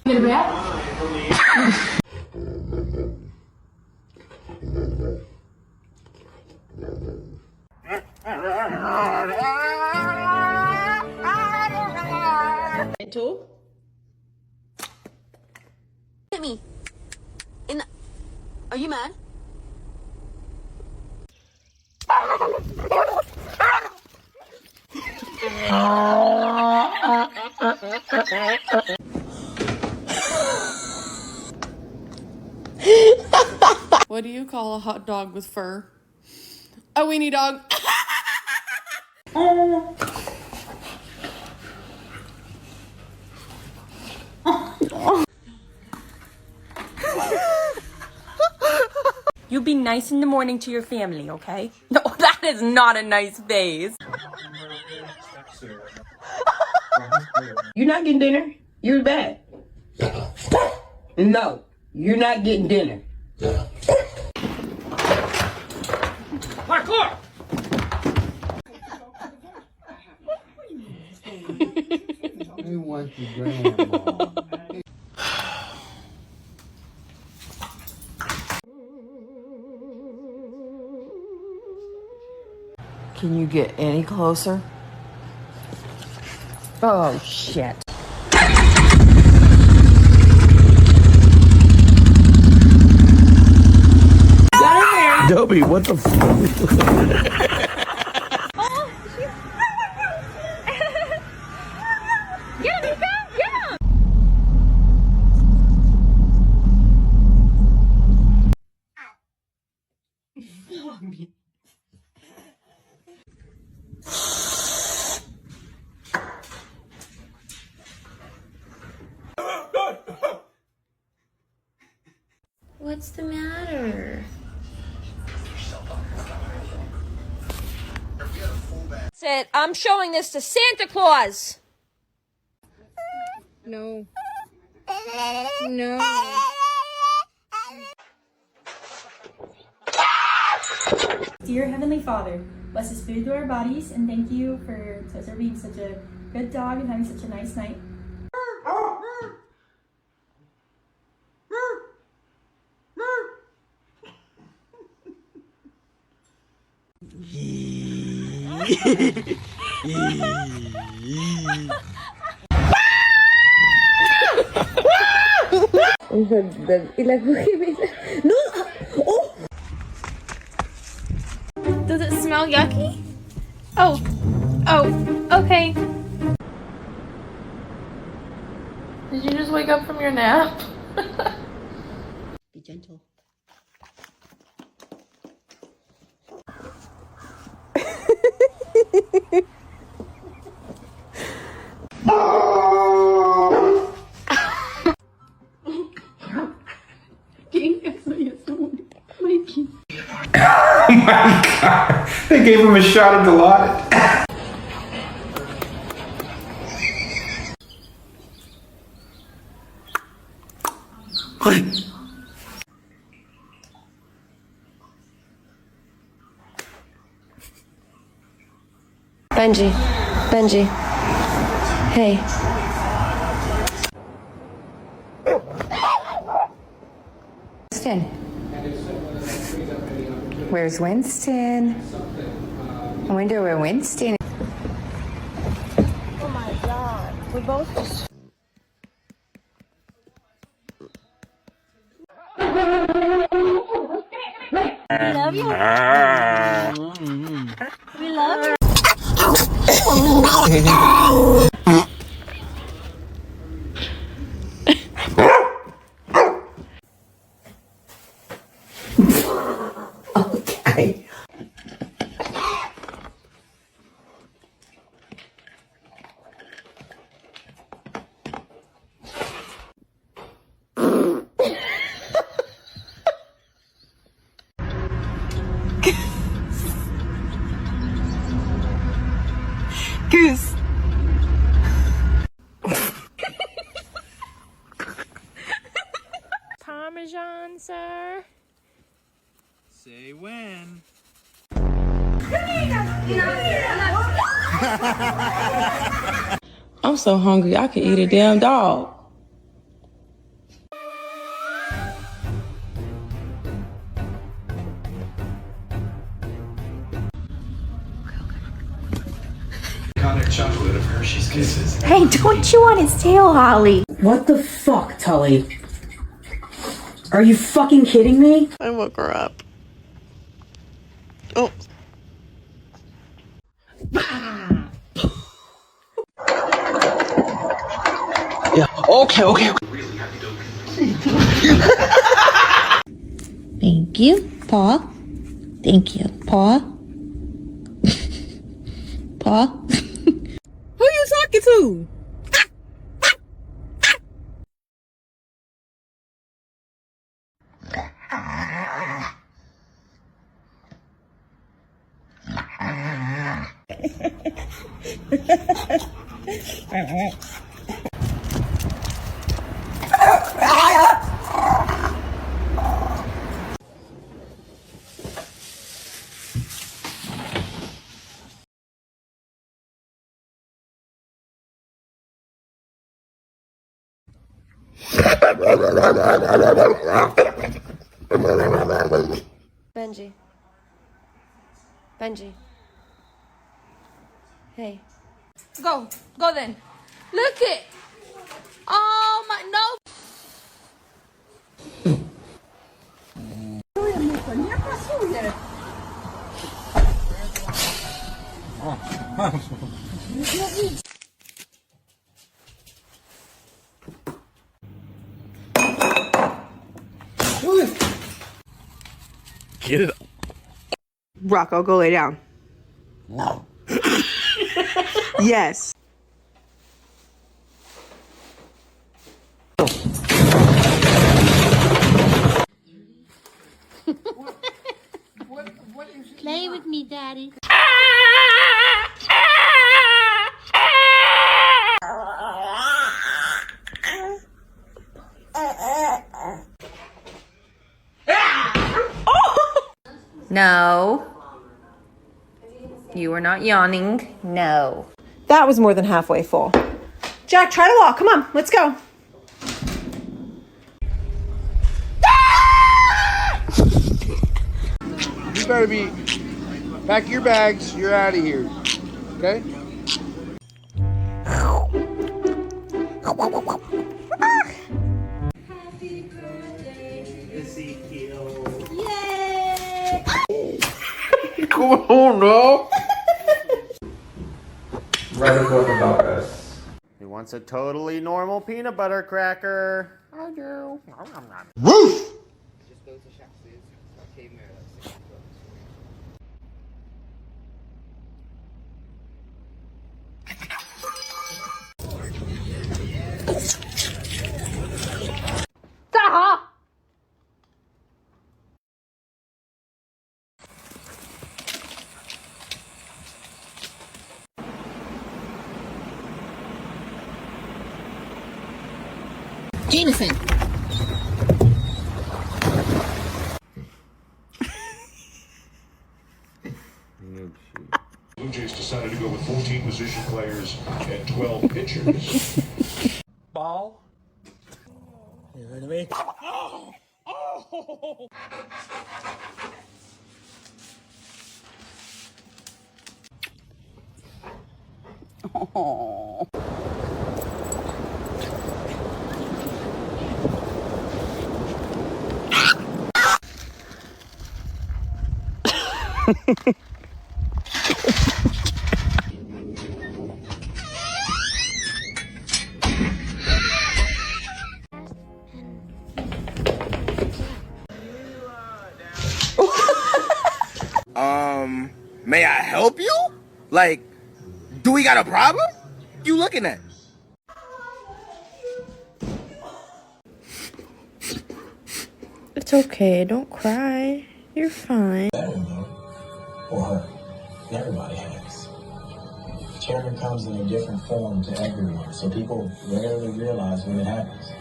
Get it back? Mental. Hit me. Are you mad? What do you call a hot dog with fur? A weenie dog. You be nice in the morning to your family, okay? No, that is not a nice face. You're not getting dinner. You're bad. No, you're not getting dinner. Parkour! He wants your grandma. Can you get any closer? Oh, shit. Dobie, what the fuck? What's the matter? Said, I'm showing this to Santa Claus. No. No. Dear Heavenly Father, bless this food to our bodies, and thank you for being such a good dog and having such a nice night. Does it smell yucky? Oh, okay. Did you just wake up from your nap? Be gentle. Oh my god! They gave him a shot at the lot. Benji. Hey. Winston. Where's Winston? I wonder where Winston is. Oh my god. We're both just... We love you. We love you. Okay. Goose. Parmesan, sir. Say when. I'm so hungry I could eat a damn dog. Hershey's Kisses. Hey, don't chew on his tail, Holly. What the fuck, Tully? Are you fucking kidding me? I woke her up. Oh. Yeah. Okay. Thank you, paw. Thank you, paw. Paw. Who you talking to? Benji. Benji. Hey. Go then. Look it. Oh my, no. Get it. Rocco, go lay down. Yes. Play with me, Daddy. No. You were not yawning. No. That was more than halfway full. Jack, try to walk. Come on, let's go. You better be. Pack your bags. You're out of here. Okay? Come on, no. Write a book about us. He wants a totally normal peanut butter cracker. I do. Roof! Jameson. Blue Jays decided to go with 14 position players and 12 pitchers. Ball. You heard of me? Oh! Oh! Oh. May I help you? Like, do we got a problem? You looking at? It's okay, don't cry. You're fine. Or her. Everybody has. Terror comes in a different form to everyone, so people rarely realize when it happens.